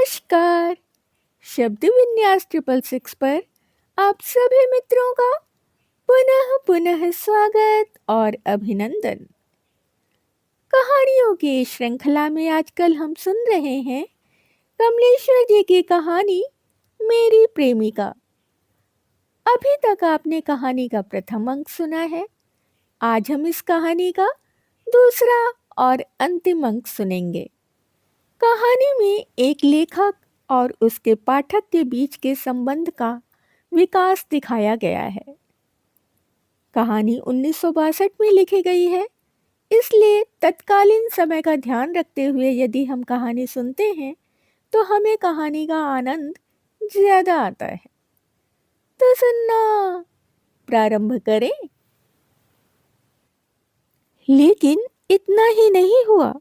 नमस्कार। शब्द विन्यास 666 पर आप सभी मित्रों का पुनः पुनः स्वागत और अभिनंदन। कहानियों की श्रृंखला में आजकल हम सुन रहे हैं कमलेश्वर जी की कहानी मेरी प्रेमिका। अभी तक आपने कहानी का प्रथम अंक सुना है। आज हम इस कहानी का दूसरा और अंतिम अंक सुनेंगे। कहानी में एक लेखक और उसके पाठक के बीच के संबंध का विकास दिखाया गया है। कहानी 1962 में लिखी गई है, इसलिए तत्कालीन समय का ध्यान रखते हुए यदि हम कहानी सुनते हैं तो हमें कहानी का आनंद ज्यादा आता है। तो सुनना प्रारंभ करें। लेकिन इतना ही नहीं हुआ।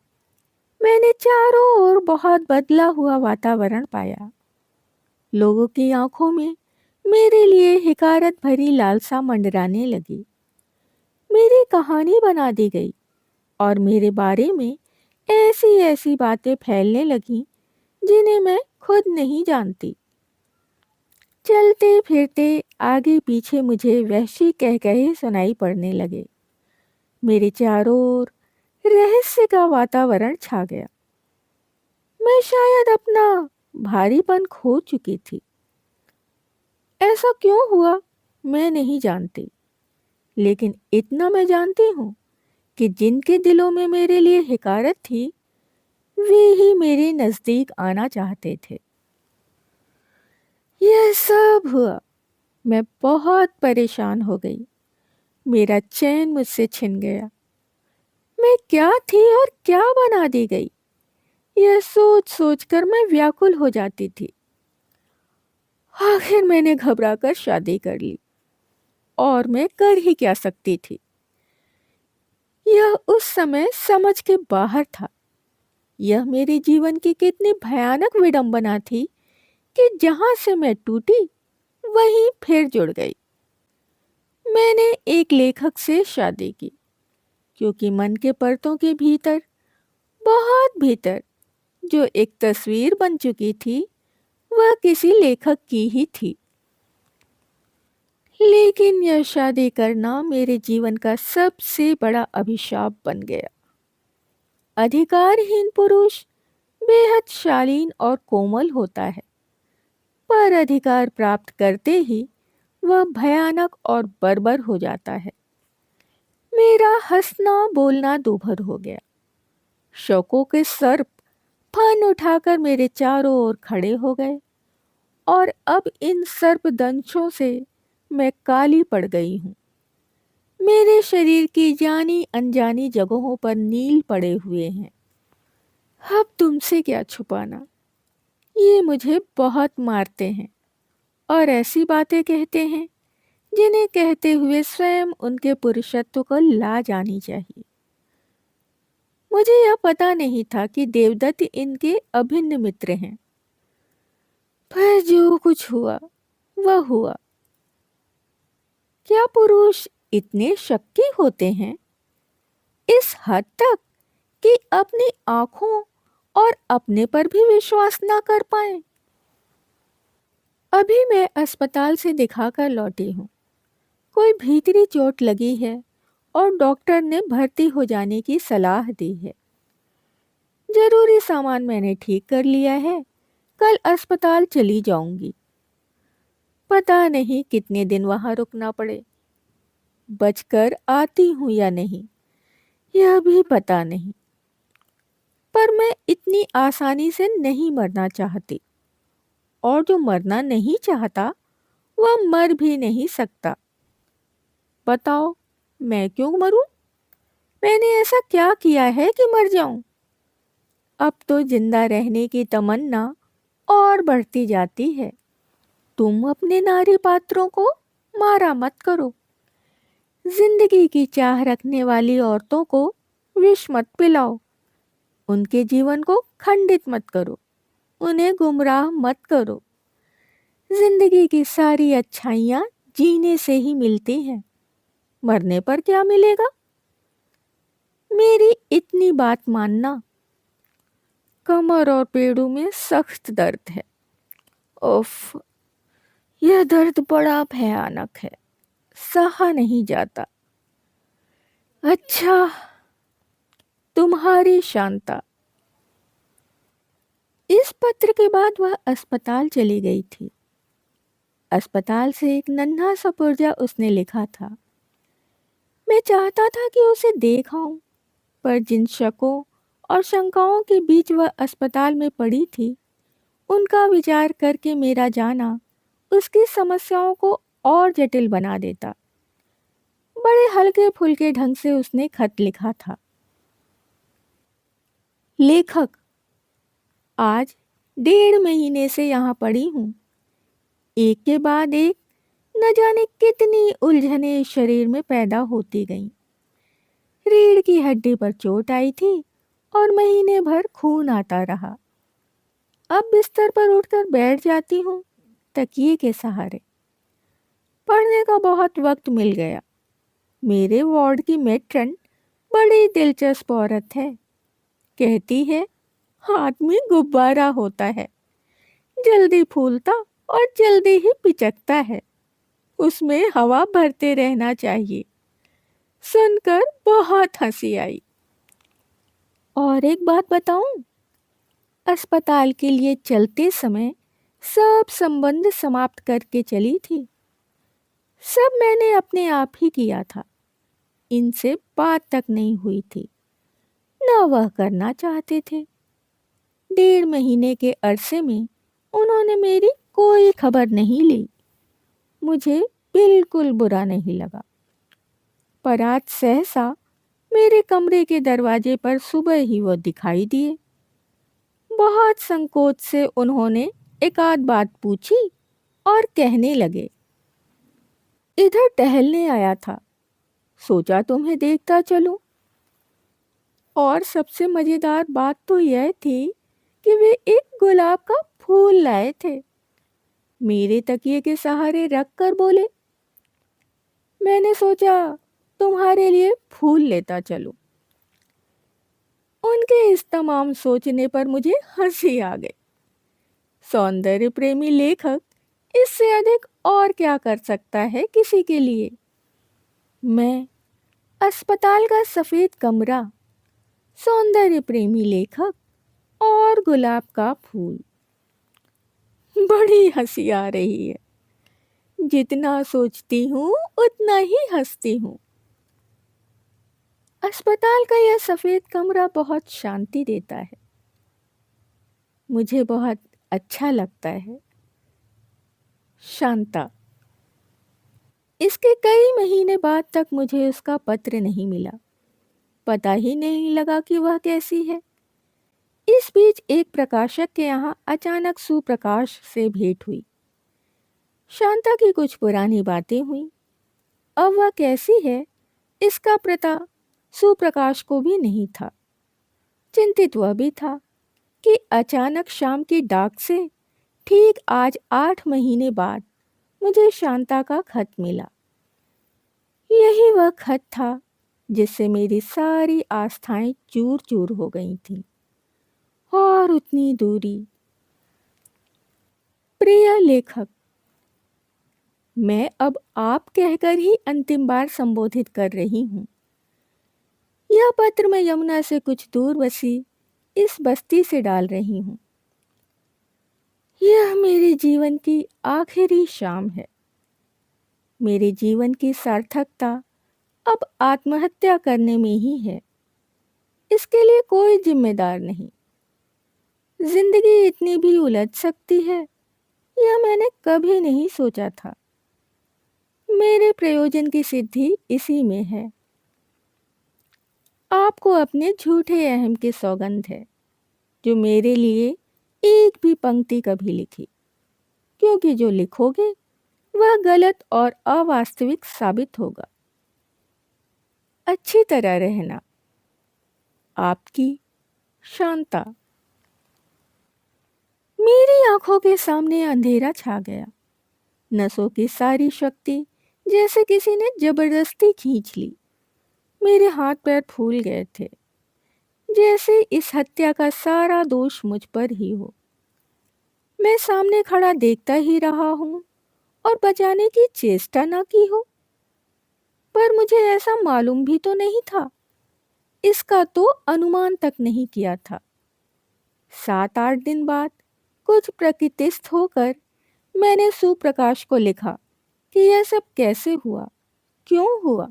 मैंने चारों ओर बहुत बदला हुआ वातावरण पाया। लोगों की आंखों में मेरे लिए हिकारत भरी लालसा मंडराने लगी। मेरी कहानी बना दी गई और मेरे बारे में ऐसी ऐसी बातें फैलने लगीं जिन्हें मैं खुद नहीं जानती। चलते फिरते आगे पीछे मुझे वहशी कहकहे सुनाई पड़ने लगे। मेरे चारों ओर रहस्य का वातावरण छा गया। मैं शायद अपना भारीपन खो चुकी थी। ऐसा क्यों हुआ मैं नहीं जानती, लेकिन इतना मैं जानती हूँ कि जिनके दिलों में मेरे लिए हिकारत थी वे ही मेरे नज़दीक आना चाहते थे। यह सब हुआ। मैं बहुत परेशान हो गई। मेरा चैन मुझसे छिन गया। मैं क्या थी और क्या बना दी गई, यह सोच सोच कर मैं व्याकुल हो जाती थी। आखिर मैंने घबराकर शादी कर ली और मैं कर ही क्या सकती थी। यह उस समय समझ के बाहर था। यह मेरे जीवन की कितनी भयानक विडंबना थी कि जहां से मैं टूटी वहीं फिर जुड़ गई। मैंने एक लेखक से शादी की क्योंकि मन के परतों के भीतर, बहुत भीतर, जो एक तस्वीर बन चुकी थी वह किसी लेखक की ही थी। लेकिन यह शादी करना मेरे जीवन का सबसे बड़ा अभिशाप बन गया। अधिकारहीन पुरुष बेहद शालीन और कोमल होता है, पर अधिकार प्राप्त करते ही वह भयानक और बर्बर हो जाता है। मेरा हंसना बोलना दूभर हो गया। शौकों के सर्प फन उठाकर मेरे चारों ओर खड़े हो गए और अब इन सर्पदंशों से मैं काली पड़ गई हूँ। मेरे शरीर की जानी अनजानी जगहों पर नील पड़े हुए हैं। अब तुमसे क्या छुपाना, ये मुझे बहुत मारते हैं और ऐसी बातें कहते हैं जिन्हें कहते हुए स्वयं उनके पुरुषत्व को ला जानी चाहिए। मुझे यह पता नहीं था कि देवदत्त इनके अभिन्न मित्र हैं, पर जो कुछ हुआ वह हुआ। क्या पुरुष इतने शक्की होते हैं इस हद तक कि अपनी आंखों और अपने पर भी विश्वास ना कर पाए? अभी मैं अस्पताल से दिखाकर लौटी हूँ। कोई भीतरी चोट लगी है और डॉक्टर ने भर्ती हो जाने की सलाह दी है। जरूरी सामान मैंने ठीक कर लिया है, कल अस्पताल चली जाऊंगी। पता नहीं कितने दिन वहां रुकना पड़े। बचकर आती हूँ या नहीं यह भी पता नहीं, पर मैं इतनी आसानी से नहीं मरना चाहती, और जो मरना नहीं चाहता वह मर भी नहीं सकता। बताओ मैं क्यों मरूं? मैंने ऐसा क्या किया है कि मर जाऊं? अब तो जिंदा रहने की तमन्ना और बढ़ती जाती है। तुम अपने नारी पात्रों को मारा मत करो। जिंदगी की चाह रखने वाली औरतों को विष मत पिलाओ। उनके जीवन को खंडित मत करो, उन्हें गुमराह मत करो। जिंदगी की सारी अच्छाइयाँ जीने से ही मिलती हैं, मरने पर क्या मिलेगा? मेरी इतनी बात मानना। कमर और पेड़ों में सख्त दर्द है। उफ, यह दर्द बड़ा भयानक है, सहा नहीं जाता। अच्छा, तुम्हारी शांता। इस पत्र के बाद वह अस्पताल चली गई थी। अस्पताल से एक नन्हा सा पुर्जा उसने लिखा था। मैं चाहता था कि उसे देख आऊं, पर जिन शकों और शंकाओं के बीच वह अस्पताल में पड़ी थी, उनका विचार करके मेरा जाना उसकी समस्याओं को और जटिल बना देता। बड़े हल्के फुल्के ढंग से उसने खत लिखा था। लेखक, आज 1.5 महीने से यहाँ पड़ी हूँ। एक के बाद एक न जाने कितनी उलझनें शरीर में पैदा होती गईं। रीढ़ की हड्डी पर चोट आई थी और महीने भर खून आता रहा। अब बिस्तर पर उठकर बैठ जाती हूँ, तकिए के सहारे। पढ़ने का बहुत वक्त मिल गया। मेरे वार्ड की मेट्रन बड़ी दिलचस्प औरत है। कहती है, आदमी गुब्बारा होता है, जल्दी फूलता और जल्दी ही पिचकता है, उसमें हवा भरते रहना चाहिए। सुनकर बहुत हंसी आई। और एक बात बताऊं, अस्पताल के लिए चलते समय सब संबंध समाप्त करके चली थी। सब मैंने अपने आप ही किया था। इनसे बात तक नहीं हुई थी, न वह करना चाहते थे। 1.5 महीने के अरसे में उन्होंने मेरी कोई खबर नहीं ली। मुझे बिल्कुल बुरा नहीं लगा। पर आज सहसा मेरे कमरे के दरवाजे पर सुबह ही वो दिखाई दिए। बहुत संकोच से उन्होंने एक आध बात पूछी और कहने लगे, इधर टहलने आया था, सोचा तुम्हें देखता चलूं। और सबसे मजेदार बात तो यह थी कि वे एक गुलाब का फूल लाए थे। मेरे तकिए के सहारे रख कर बोले, मैंने सोचा तुम्हारे लिए फूल लेता चलूं। उनके इस तमाम सोचने पर मुझे हंसी आ गई। सौंदर्य प्रेमी लेखक इससे अधिक और क्या कर सकता है किसी के लिए। मैं, अस्पताल का सफेद कमरा, सौंदर्य प्रेमी लेखक और गुलाब का फूल। बड़ी हंसी आ रही है। जितना सोचती हूँ उतना ही हंसती हूँ। अस्पताल का यह सफेद कमरा बहुत शांति देता है। मुझे बहुत अच्छा लगता है। शांता। इसके कई महीने बाद तक मुझे उसका पत्र नहीं मिला। पता ही नहीं लगा कि वह कैसी है। इस बीच एक प्रकाशक के यहाँ अचानक सुप्रकाश से भेंट हुई। शांता की कुछ पुरानी बातें हुई। अब वह कैसी है, इसका पता सुप्रकाश को भी नहीं था। चिंतित वह भी था कि अचानक शाम की डाक से ठीक आज 8 महीने बाद मुझे शांता का खत मिला। यही वह खत था जिससे मेरी सारी आस्थाएं चूर चूर हो गई थीं। और उतनी दूरी। प्रिय लेखक, मैं अब आप कहकर ही अंतिम बार संबोधित कर रही हूँ। यह पत्र मैं यमुना से कुछ दूर बसी इस बस्ती से डाल रही हूँ। यह मेरे जीवन की आखिरी शाम है। मेरे जीवन की सार्थकता अब आत्महत्या करने में ही है। इसके लिए कोई जिम्मेदार नहीं। जिंदगी इतनी भी उलझ सकती है, यह मैंने कभी नहीं सोचा था। मेरे प्रयोजन की सिद्धि इसी में है। आपको अपने झूठे अहम की सौगंध है, जो मेरे लिए एक भी पंक्ति कभी लिखी, क्योंकि जो लिखोगे वह गलत और अवास्तविक साबित होगा। अच्छी तरह रहना। आपकी शांता। मेरी आंखों के सामने अंधेरा छा गया। नसों की सारी शक्ति जैसे किसी ने जबरदस्ती खींच ली। मेरे हाथ पैर फूल गए थे। जैसे इस हत्या का सारा दोष मुझ पर ही हो। मैं सामने खड़ा देखता ही रहा हूँ और बचाने की चेष्टा न की हो। पर मुझे ऐसा मालूम भी तो नहीं था, इसका तो अनुमान तक नहीं किया था। 7-8 दिन बाद कुछ प्रकृतिस्थ होकर मैंने सुप्रकाश को लिखा कि यह सब कैसे हुआ, क्यों हुआ।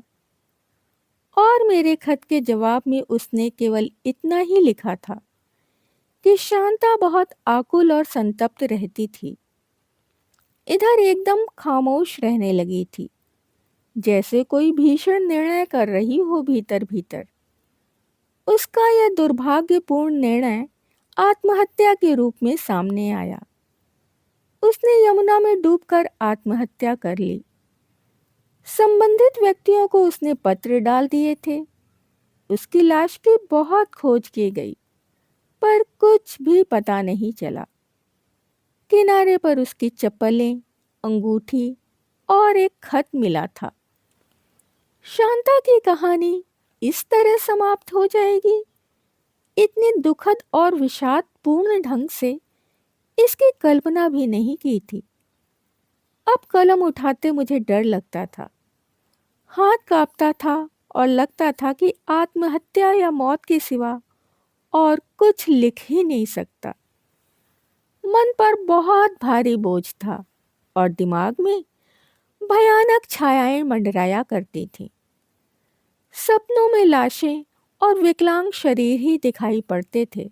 और मेरे खत के जवाब में उसने केवल इतना ही लिखा था कि शांता बहुत आकुल और संतप्त रहती थी। इधर एकदम खामोश रहने लगी थी, जैसे कोई भीषण निर्णय कर रही हो भीतर भीतर। उसका यह दुर्भाग्यपूर्ण निर्णय आत्महत्या के रूप में सामने आया। उसने यमुना में डूबकर आत्महत्या कर ली। संबंधित व्यक्तियों को उसने पत्र डाल दिए थे। उसकी लाश की बहुत खोज की गई, पर कुछ भी पता नहीं चला। किनारे पर उसकी चप्पलें, अंगूठी और एक खत मिला था। शांता की कहानी इस तरह समाप्त हो जाएगी, इतनी दुखद और विषादपूर्ण ढंग से इसकी कल्पना भी नहीं की थी। अब कलम उठाते मुझे डर लगता था, हाथ कांपता था और लगता था कि आत्महत्या या मौत के सिवा और कुछ लिख ही नहीं सकता। मन पर बहुत भारी बोझ था और दिमाग में भयानक छायाएं मंडराया करती थीं। सपनों में लाशें और विकलांग शरीर ही दिखाई पड़ते थे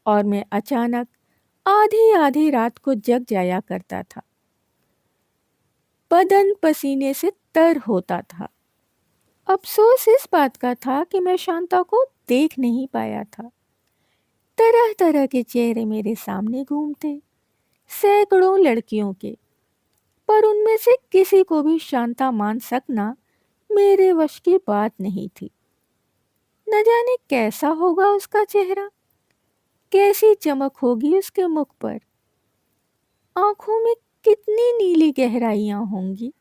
और मैं अचानक आधी आधी रात को जग जाया करता था। बदन पसीने से तर होता था। अफसोस इस बात का था कि मैं शांता को देख नहीं पाया था। तरह तरह के चेहरे मेरे सामने घूमते, सैकड़ों लड़कियों के, पर उनमें से किसी को भी शांता मान सकना मेरे वश की बात नहीं थी। न जाने कैसा होगा उसका चेहरा, कैसी चमक होगी उसके मुख पर, आंखों में कितनी नीली गहराइयां होंगी।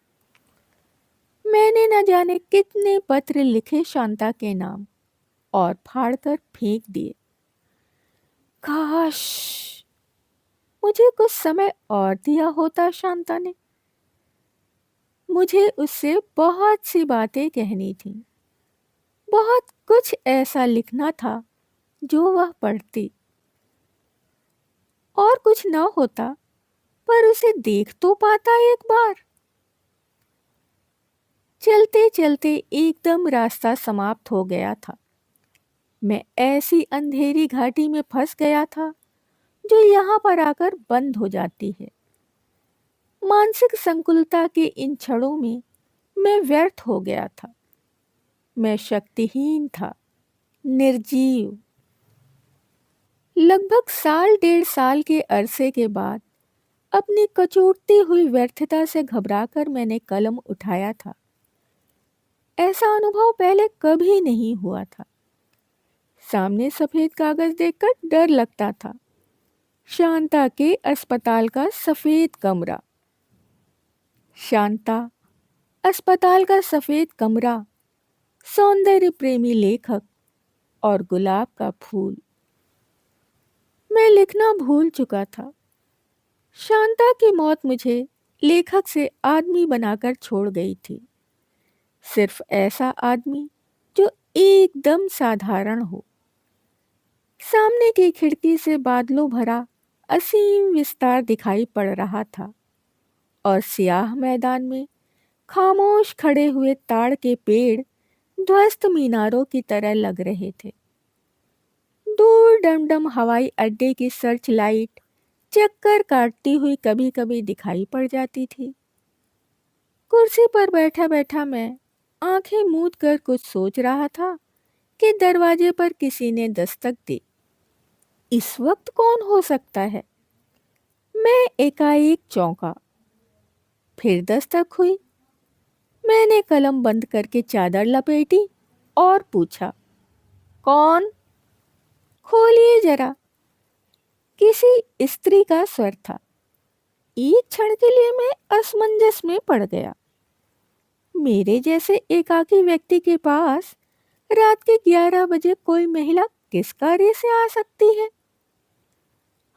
मैंने न जाने कितने पत्र लिखे शांता के नाम और फाड़कर फेंक दिए। काश मुझे कुछ समय और दिया होता शांता ने। मुझे उससे बहुत सी बातें कहनी थी, बहुत कुछ ऐसा लिखना था जो वह पढ़ती। और कुछ न होता, पर उसे देख तो पाता एक बार। चलते चलते एकदम रास्ता समाप्त हो गया था। मैं ऐसी अंधेरी घाटी में फंस गया था जो यहाँ पर आकर बंद हो जाती है। मानसिक संकुलता के इन क्षणों में मैं व्यर्थ हो गया था। मैं शक्तिहीन था, निर्जीव। लगभग 1.5 साल के अरसे के बाद अपनी कचोटती हुई व्यर्थता से घबराकर मैंने कलम उठाया था। ऐसा अनुभव पहले कभी नहीं हुआ था। सामने सफेद कागज देखकर डर लगता था। शांता के अस्पताल का सफेद कमरा। शांता, अस्पताल का सफेद कमरा, सौंदर्य प्रेमी लेखक और गुलाब का फूल। मैं लिखना भूल चुका था। शांता की मौत मुझे लेखक से आदमी बनाकर छोड़ गई थी। सिर्फ ऐसा आदमी जो एकदम साधारण हो। सामने की खिड़की से बादलों भरा असीम विस्तार दिखाई पड़ रहा था और सियाह मैदान में खामोश खड़े हुए ताड़ के पेड़ ध्वस्त मीनारों की तरह लग रहे थे। दूर डमडम हवाई अड्डे की सर्च लाइट चक्कर काटती हुई कभी कभी दिखाई पड़ जाती थी। कुर्सी पर बैठा बैठा मैं आंखें मूंद कर कुछ सोच रहा था कि दरवाजे पर किसी ने दस्तक दी। इस वक्त कौन हो सकता है? मैं एकाएक चौंका। फिर दस्तक हुई। मैंने कलम बंद करके चादर लपेटी और पूछा, कौन? खोलिए जरा। किसी स्त्री का स्वर था। एक क्षण के लिए मैं असमंजस में पड़ गया। मेरे जैसे एकाकी व्यक्ति के पास रात के 11 बजे कोई महिला किस कार्य से आ सकती है?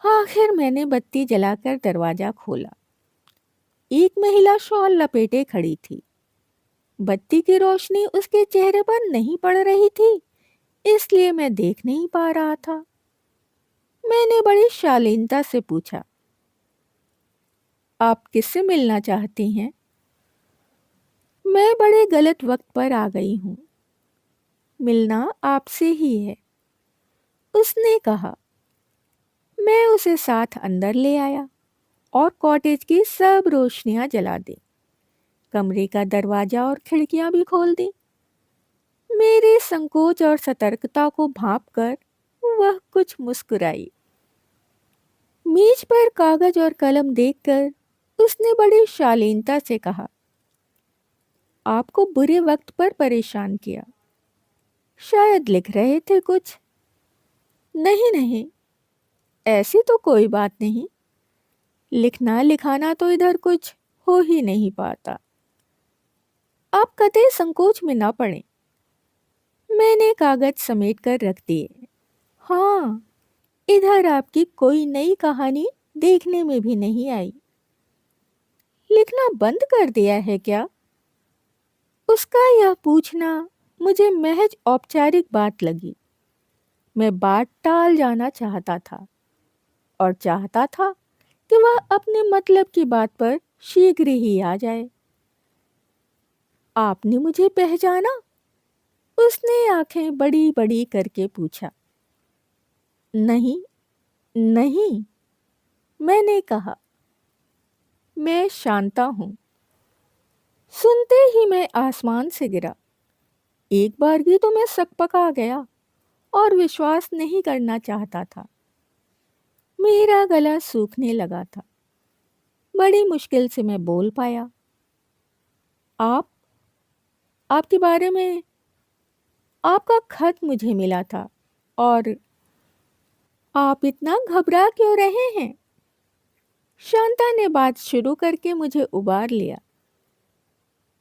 आखिर मैंने बत्ती जलाकर दरवाजा खोला। एक महिला शॉल लपेटे खड़ी थी। बत्ती की रोशनी उसके चेहरे पर नहीं पड़ रही थी, इसलिए मैं देख नहीं पा रहा था। मैंने बड़ी शालीनता से पूछा, आप किससे मिलना चाहती हैं? मैं बड़े गलत वक्त पर आ गई हूँ। मिलना आपसे ही है, उसने कहा। मैं उसे साथ अंदर ले आया और कॉटेज की सब रोशनियां जला दी। कमरे का दरवाजा और खिड़कियां भी खोल दी। मेरे संकोच और सतर्कता को भांपकर वह कुछ मुस्कुराई। मेज पर कागज और कलम देखकर उसने बड़ी शालीनता से कहा, आपको बुरे वक्त पर परेशान किया। शायद लिख रहे थे कुछ? नहीं नहीं, ऐसी तो कोई बात नहीं। लिखना लिखाना तो इधर कुछ हो ही नहीं पाता। आप कतई संकोच में ना पड़ें। मैंने कागज समेट कर रख दिए। हाँ, इधर आपकी कोई नई कहानी देखने में भी नहीं आई। लिखना बंद कर दिया है क्या? उसका यह पूछना मुझे महज औपचारिक बात लगी। मैं बात टाल जाना चाहता था और चाहता था कि वह अपने मतलब की बात पर शीघ्र ही आ जाए। आपने मुझे पहचाना? उसने आंखें बड़ी बड़ी करके पूछा। नहीं नहीं, मैंने कहा। मैं शांता हूँ। सुनते ही मैं आसमान से गिरा। एक बार भी तो मैं सकपका गया और विश्वास नहीं करना चाहता था। मेरा गला सूखने लगा था। बड़ी मुश्किल से मैं बोल पाया, आप आपके बारे में आपका खत मुझे मिला था और आप इतना घबरा क्यों रहे हैं? शांता ने बात शुरू करके मुझे उबार लिया।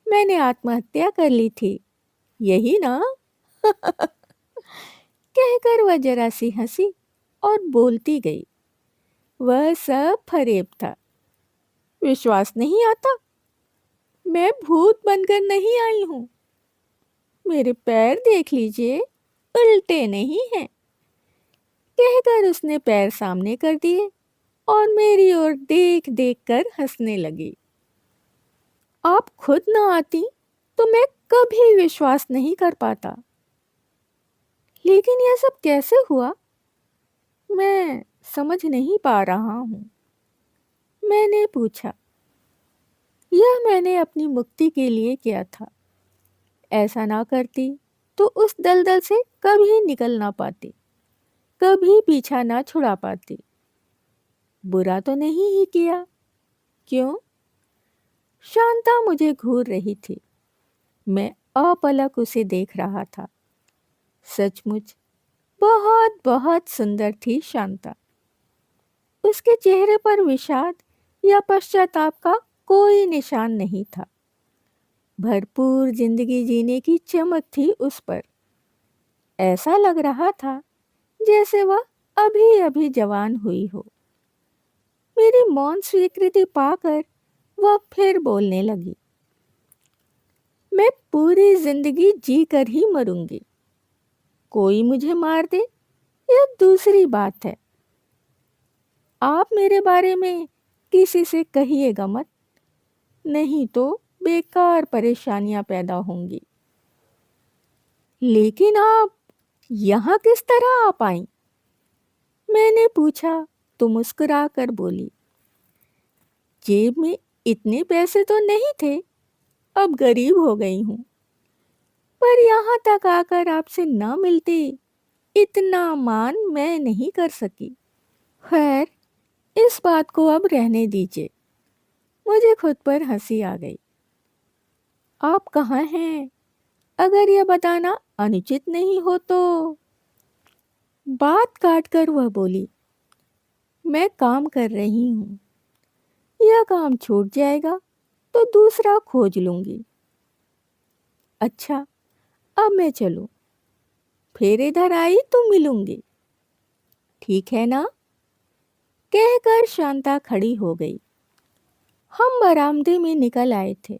मैंने आत्महत्या कर ली थी, यही ना? कहकर वह जरा सी हंसी और बोलती गई, वह सब फरेब था। विश्वास नहीं आता? मैं भूत बनकर नहीं आई हूं। मेरे पैर देख लीजिए, उल्टे नहीं हैं। कहकर उसने पैर सामने कर दिए और मेरी ओर देख देख कर हंसने लगी। आप खुद ना आती तो मैं कभी विश्वास नहीं कर पाता। लेकिन यह सब कैसे हुआ? मैं समझ नहीं पा रहा हूँ। मैंने पूछा। यह मैंने अपनी मुक्ति के लिए किया था। ऐसा ना करती तो उस दलदल से कभी निकल ना पाती, कभी पीछा ना छुड़ा पाती। बुरा तो नहीं ही किया, क्यों? शांता मुझे घूर रही थी। मैं अपलक उसे देख रहा था। सचमुच बहुत बहुत सुंदर थी शांता। उसके चेहरे पर विषाद या पश्चाताप का कोई निशान नहीं था। भरपूर जिंदगी जीने की चमक थी उस पर। ऐसा लग रहा था जैसे वह अभी अभी जवान हुई हो। मेरी मौन स्वीकृति पाकर वह फिर बोलने लगी। मैं पूरी जिंदगी जी कर ही मरूंगी। कोई मुझे मार दे, यह दूसरी बात है। आप मेरे बारे में किसी से कहिएगा मत, नहीं तो बेकार परेशानियां पैदा होंगी। लेकिन आप यहाँ किस तरह आ पाई? मैंने पूछा तो मुस्कुरा कर बोली, जेब में इतने पैसे तो नहीं थे, अब गरीब हो गई हूँ। पर यहाँ तक आकर आपसे न मिलते इतना मान मैं नहीं कर सकी। खैर, इस बात को अब रहने दीजिए। मुझे खुद पर हंसी आ गई। आप कहाँ हैं? अगर यह बताना अनुचित नहीं हो तो। बात काट कर वह बोली, मैं काम कर रही हूँ। यह काम छूट जाएगा तो दूसरा खोज लूंगी। अच्छा, अब मैं चलूं? फिर इधर आई तो मिलूंगी, ठीक है ना? कहकर शांता खड़ी हो गई। हम बरामदे में निकल आए थे।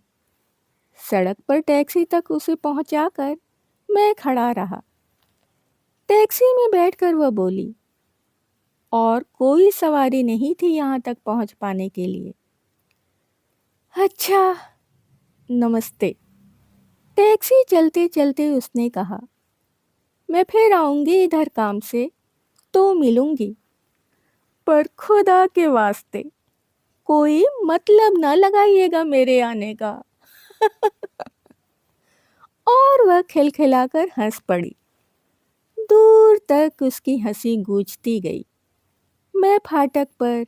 सड़क पर टैक्सी तक उसे पहुंचाकर मैं खड़ा रहा। टैक्सी में बैठकर वह बोली, और कोई सवारी नहीं थी यहाँ तक पहुंच पाने के लिए। अच्छा, नमस्ते। टैक्सी चलते चलते उसने कहा, मैं फिर आऊंगी इधर काम से तो मिलूंगी, पर खुदा के वास्ते कोई मतलब ना लगाइएगा मेरे आने का। और वह खिलखिलाकर हंस पड़ी। दूर तक उसकी हंसी गूंजती गई। मैं फाटक पर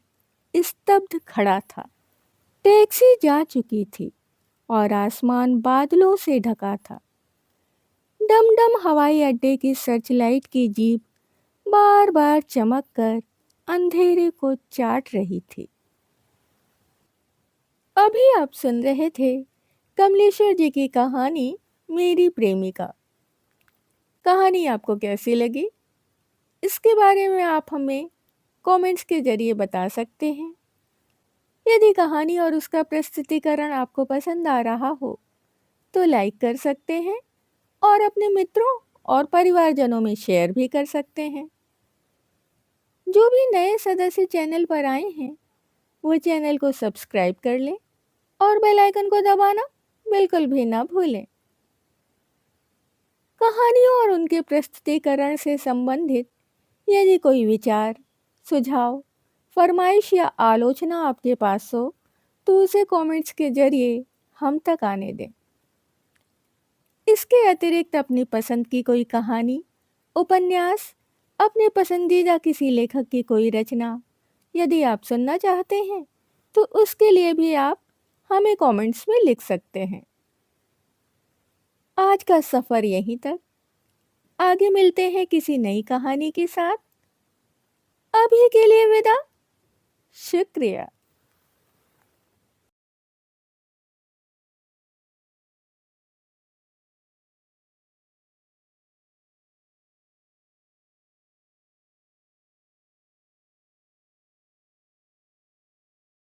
स्तब्ध खड़ा था। टैक्सी जा चुकी थी और आसमान बादलों से ढका था। डमडम हवाई अड्डे की सर्चलाइट की जीप बार बार चमक कर अंधेरे को चाट रही थी। अभी आप सुन रहे थे कमलेश्वर जी की कहानी मेरी प्रेमिका। कहानी आपको कैसी लगी, इसके बारे में आप हमें कमेंट्स के ज़रिए बता सकते हैं। यदि कहानी और उसका प्रस्तुतिकरण आपको पसंद आ रहा हो तो लाइक कर सकते हैं और अपने मित्रों और परिवारजनों में शेयर भी कर सकते हैं। जो भी नए सदस्य चैनल पर आए हैं वो चैनल को सब्सक्राइब कर लें और बेल आइकन को दबाना बिल्कुल भी ना भूलें। कहानियों और उनके प्रस्तुतिकरण से संबंधित यदि कोई विचार, सुझाव, फरमाइश या आलोचना आपके पास हो तो उसे कमेंट्स के जरिए हम तक आने दें। इसके अतिरिक्त अपनी पसंद की कोई कहानी, उपन्यास, अपने पसंदीदा किसी लेखक की कोई रचना यदि आप सुनना चाहते हैं तो उसके लिए भी आप हमें कमेंट्स में लिख सकते हैं। आज का सफ़र यहीं तक। आगे मिलते हैं किसी नई कहानी के साथ। अभी के लिए विदा। शुक्रिया।